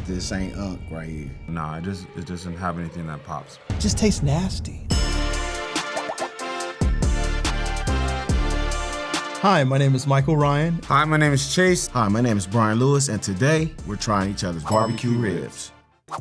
this ain't Unc right here. Nah, it doesn't have anything that pops. It just tastes nasty. Hi, my name is Michael Ryan. Hi, my name is Chase. Hi, my name is Brian Lewis, and today we're trying each other's BBQ Ribs.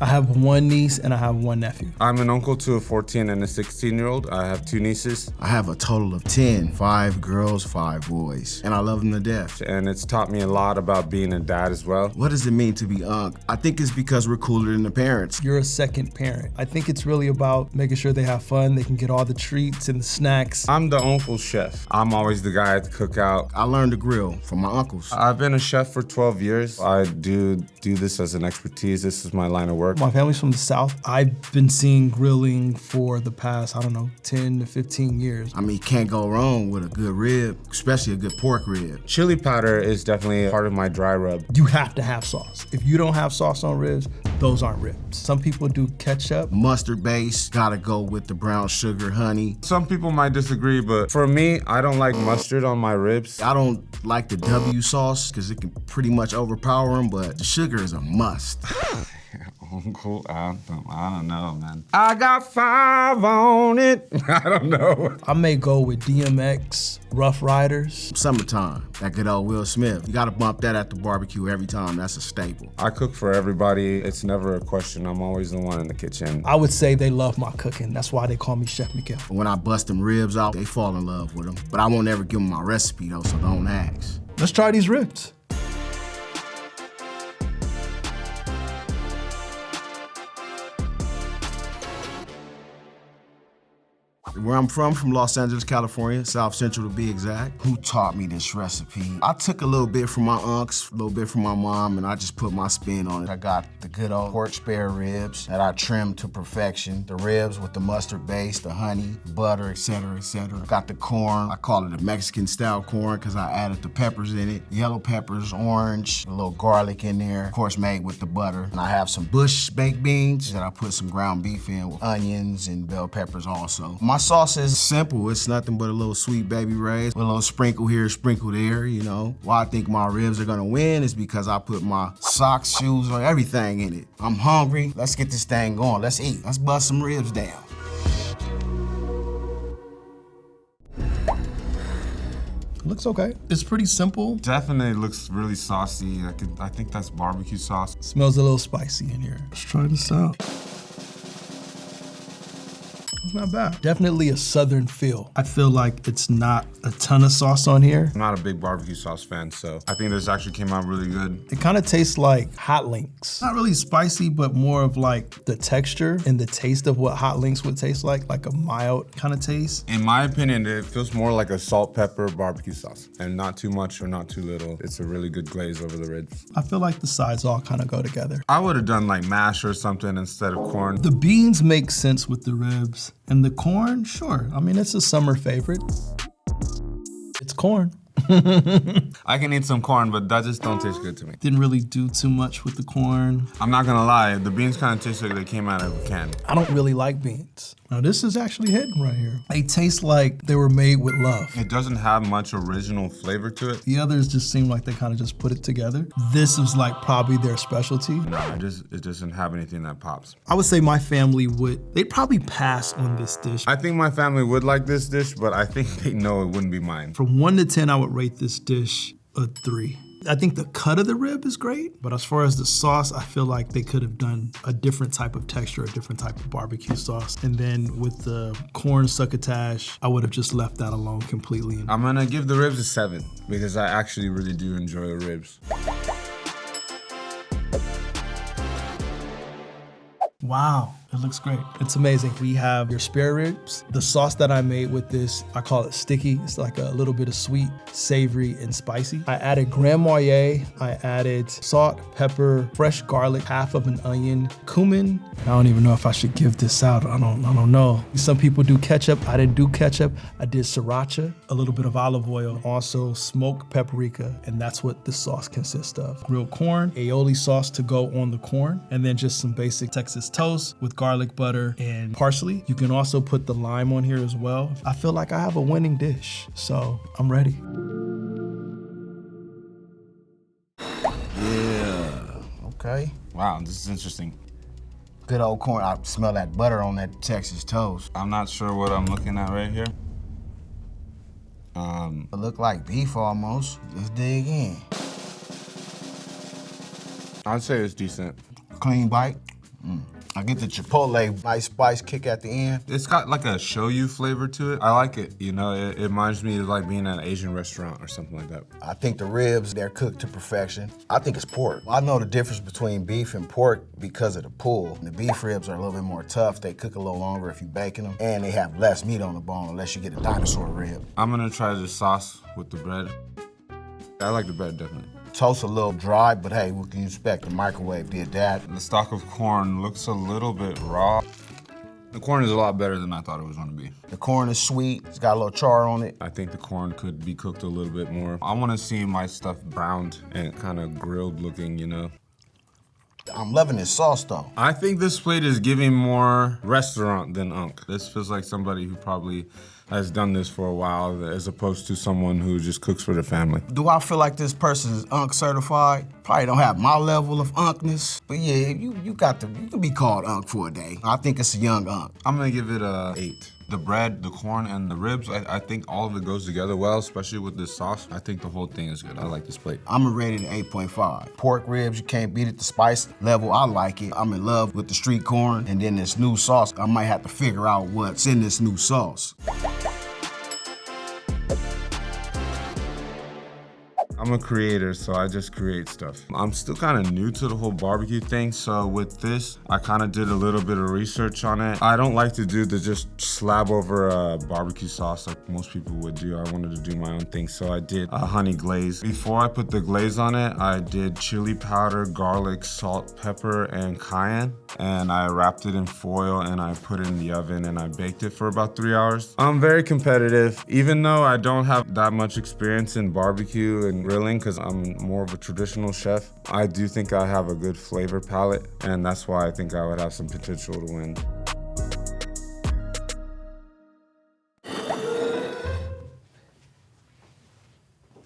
I have one niece and I have one nephew. I'm an uncle to a 14 and a 16-year-old. I have 2 nieces. I have a total of 10, 5 girls, 5 boys, and I love them to death. And it's taught me a lot about being a dad as well. What does it mean to be Unc? I think it's because we're cooler than the parents. You're a second parent. I think it's really about making sure they have fun, they can get all the treats and the snacks. I'm the uncle chef. I'm always the guy at the cookout. I learned to grill from my uncles. I've been a chef for 12 years. I do this as an expertise. This is my line of work. My family's from the South. I've been seeing grilling for the past, 10 to 15 years. I mean, can't go wrong with a good rib, especially a good pork rib. Chili powder is definitely part of my dry rub. You have to have sauce. If you don't have sauce on ribs, those aren't ribs. Some people do ketchup. Mustard base, gotta go with the brown sugar, honey. Some people might disagree, but for me, I don't like mustard on my ribs. I don't like the W sauce because it can pretty much overpower them, but the sugar is a must. Uncle Anthem, I don't know, man. I got 5 on it. I don't know. I may go with DMX, Rough Riders. Summertime, that good old Will Smith. You gotta bump that at the barbecue every time, that's a staple. I cook for everybody. It's never a question. I'm always the one in the kitchen. I would say they love my cooking. That's why they call me Chef Miguel. When I bust them ribs out, they fall in love with them. But I won't ever give them my recipe though, so don't ask. Let's try these ribs. Where I'm from Los Angeles, California, South Central to be exact. Who taught me this recipe? I took a little bit from my unks, a little bit from my mom, and I just put my spin on it. I got the good old pork spare ribs that I trimmed to perfection. The ribs with the mustard base, the honey, butter, etc., etc. Got the corn. I call it a Mexican style corn because I added the peppers in it. Yellow peppers, orange, a little garlic in there. Of course, made with the butter. And I have some bush baked beans that I put some ground beef in with onions and bell peppers also. My sauce is simple. It's nothing but a little sweet baby Ray's, a little sprinkle here, sprinkle there, you know. Why I think my ribs are gonna win is because I put my socks, shoes, or everything in it. I'm hungry. Let's get this thing going. Let's eat. Let's bust some ribs down. Looks okay. It's pretty simple. Definitely looks really saucy. I think that's barbecue sauce. Smells a little spicy in here. Let's try this out. It's not bad. Definitely a southern feel. I feel like it's not a ton of sauce on here. I'm not a big barbecue sauce fan, so I think this actually came out really good. It kind of tastes like hot links. Not really spicy, but more of like the texture and the taste of what hot links would taste like a mild kind of taste. In my opinion, it feels more like a salt, pepper, barbecue sauce. And not too much or not too little. It's a really good glaze over the ribs. I feel like the sides all kind of go together. I would have done like mash or something instead of corn. The beans make sense with the ribs. And the corn, sure. I mean, it's a summer favorite. It's corn. I can eat some corn, but that just don't taste good to me. Didn't really do too much with the corn. I'm not gonna lie, the beans kind of taste like they came out of a can. I don't really like beans. Now this is actually hidden right here. They taste like they were made with love. It doesn't have much original flavor to it. The others just seem like they kind of just put it together. This is like probably their specialty. No, it doesn't have anything that pops. I would say my family they'd probably pass on this dish. I think my family would like this dish, but I think they know it wouldn't be mine. From 1 to 10, I would rate this dish a 3. I think the cut of the rib is great, but as far as the sauce, I feel like they could have done a different type of texture, a different type of barbecue sauce. And then with the corn succotash, I would have just left that alone completely. I'm gonna give the ribs a 7 because I actually really do enjoy the ribs. Wow, it looks great. It's amazing. We have your spare ribs. The sauce that I made with this, I call it sticky. It's like a little bit of sweet, savory, and spicy. I added Grand Marnier. I added salt, pepper, fresh garlic, half of an onion, cumin. I don't even know if I should give this out. I don't know. Some people do ketchup. I didn't do ketchup. I did sriracha, a little bit of olive oil, also smoked paprika, and that's what this sauce consists of. Grilled corn, aioli sauce to go on the corn, and then just some basic Texas toast with garlic butter and parsley. You can also put the lime on here as well. I feel like I have a winning dish, so I'm ready. Yeah, okay. Wow, this is interesting. Good old corn. I smell that butter on that Texas toast. I'm not sure what I'm looking at right here. It look like beef almost. Let's dig in. I'd say it's decent. Clean bite. I get the chipotle, nice spice kick at the end. It's got like a shoyu flavor to it. I like it, you know, it reminds me of like being at an Asian restaurant or something like that. I think the ribs, they're cooked to perfection. I think it's pork. I know the difference between beef and pork because of the pull. The beef ribs are a little bit more tough. They cook a little longer if you baking them, and they have less meat on the bone unless you get a dinosaur rib. I'm gonna try the sauce with the bread. I like the bread, definitely. Toast a little dry, but hey, what can you expect? The microwave did that. The stalk of corn looks a little bit raw. The corn is a lot better than I thought it was gonna be. The corn is sweet. It's got a little char on it. I think the corn could be cooked a little bit more. I wanna see my stuff browned and kind of grilled looking, you know? I'm loving this sauce though. I think this plate is giving more restaurant than Unc. This feels like somebody who probably has done this for a while as opposed to someone who just cooks for the family. Do I feel like this person is Unc certified? Probably don't have my level of Uncness, but yeah, you can be called Unc for a day. I think it's a young Unc. I'm gonna give it a 8. The bread, the corn, and the ribs, I think all of it goes together well, especially with this sauce. I think the whole thing is good. I like this plate. I'm rated an 8.5. Pork ribs, you can't beat it. The spice level, I like it. I'm in love with the street corn, and then this new sauce. I might have to figure out what's in this new sauce. I'm a creator, so I just create stuff. I'm still kind of new to the whole barbecue thing, so with this, I kind of did a little bit of research on it. I don't like to do the just slab over a barbecue sauce like most people would do. I wanted to do my own thing, so I did a honey glaze. Before I put the glaze on it, I did chili powder, garlic, salt, pepper, and cayenne, and I wrapped it in foil and I put it in the oven and I baked it for about 3 hours. I'm very competitive, even though I don't have that much experience in barbecue and grilling because I'm more of a traditional chef. I do think I have a good flavor palette, and that's why I think I would have some potential to win.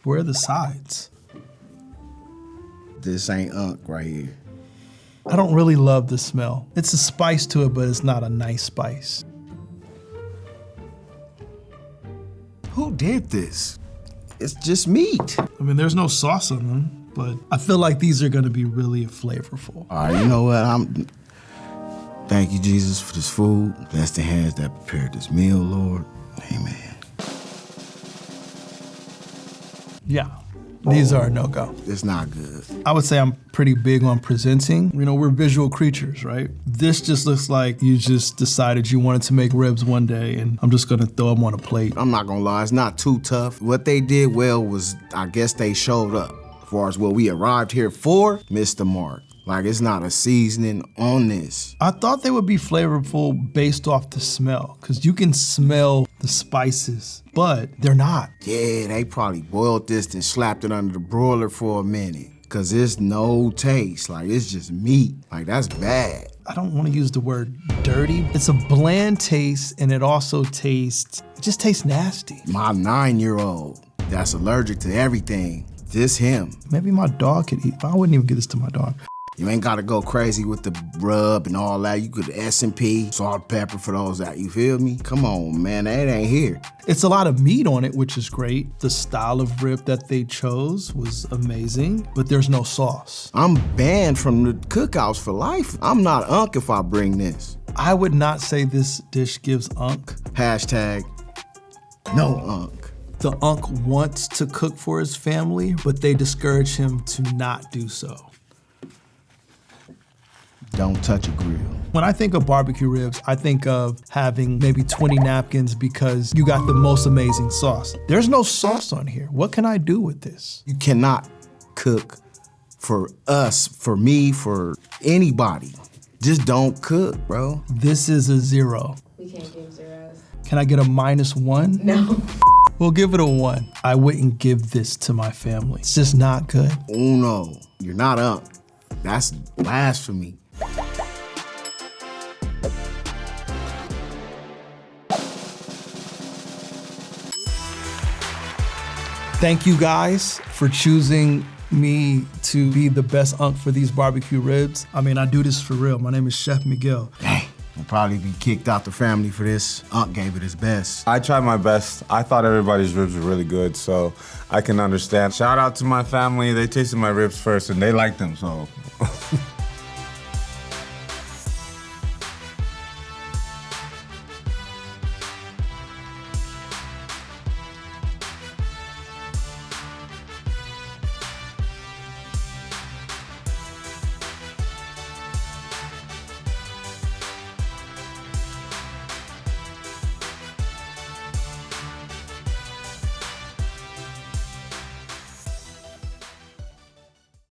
Where are the sides? This ain't Unc right here. I don't really love the smell. It's a spice to it, but it's not a nice spice. Who did this? It's just meat. I mean, there's no sauce on them, but I feel like these are gonna be really flavorful. All right, you know what? Thank you, Jesus, for this food. Bless the hands that prepared this meal, Lord. Amen. Yeah, these are a no-go. It's not good. I would say I'm pretty big on presenting. You know, we're visual creatures, right? This just looks like you just decided you wanted to make ribs one day and I'm just gonna throw them on a plate. I'm not gonna lie, it's not too tough. What they did well was, I guess they showed up. As far as what we arrived here for, missed the mark. Like, it's not a seasoning on this. I thought they would be flavorful based off the smell, because you can smell the spices, but they're not. Yeah, they probably boiled this and slapped it under the broiler for a minute. Cause it's no taste, like it's just meat. Like, that's bad. I don't want to use the word dirty. It's a bland taste, and it also tastes, it just tastes nasty. My 9-year-old that's allergic to everything, this him. Maybe my dog could eat, but I wouldn't even give this to my dog. You ain't gotta go crazy with the rub and all that. You could S&P, salt, pepper for those that, you feel me? Come on, man, that ain't here. It's a lot of meat on it, which is great. The style of rib that they chose was amazing, but there's no sauce. I'm banned from the cookouts for life. I'm not Unc if I bring this. I would not say this dish gives Unc. Hashtag no Unc. The Unc wants to cook for his family, but they discourage him to not do so. Don't touch a grill. When I think of barbecue ribs, I think of having maybe 20 napkins because you got the most amazing sauce. There's no sauce on here. What can I do with this? You cannot cook for us, for me, for anybody. Just don't cook, bro. This is a 0. We can't give zeros. Can I get a -1? No. We'll give it a 1. I wouldn't give this to my family. It's just not good. Uno, you're not Unc. That's blasphemy. Thank you guys for choosing me to be the best Unc for these barbecue ribs. I mean, I do this for real. My name is Chef Miguel. Dang, we'll probably be kicked out the family for this. Unc gave it his best. I tried my best. I thought everybody's ribs were really good, so I can understand. Shout out to my family. They tasted my ribs first and they liked them, so.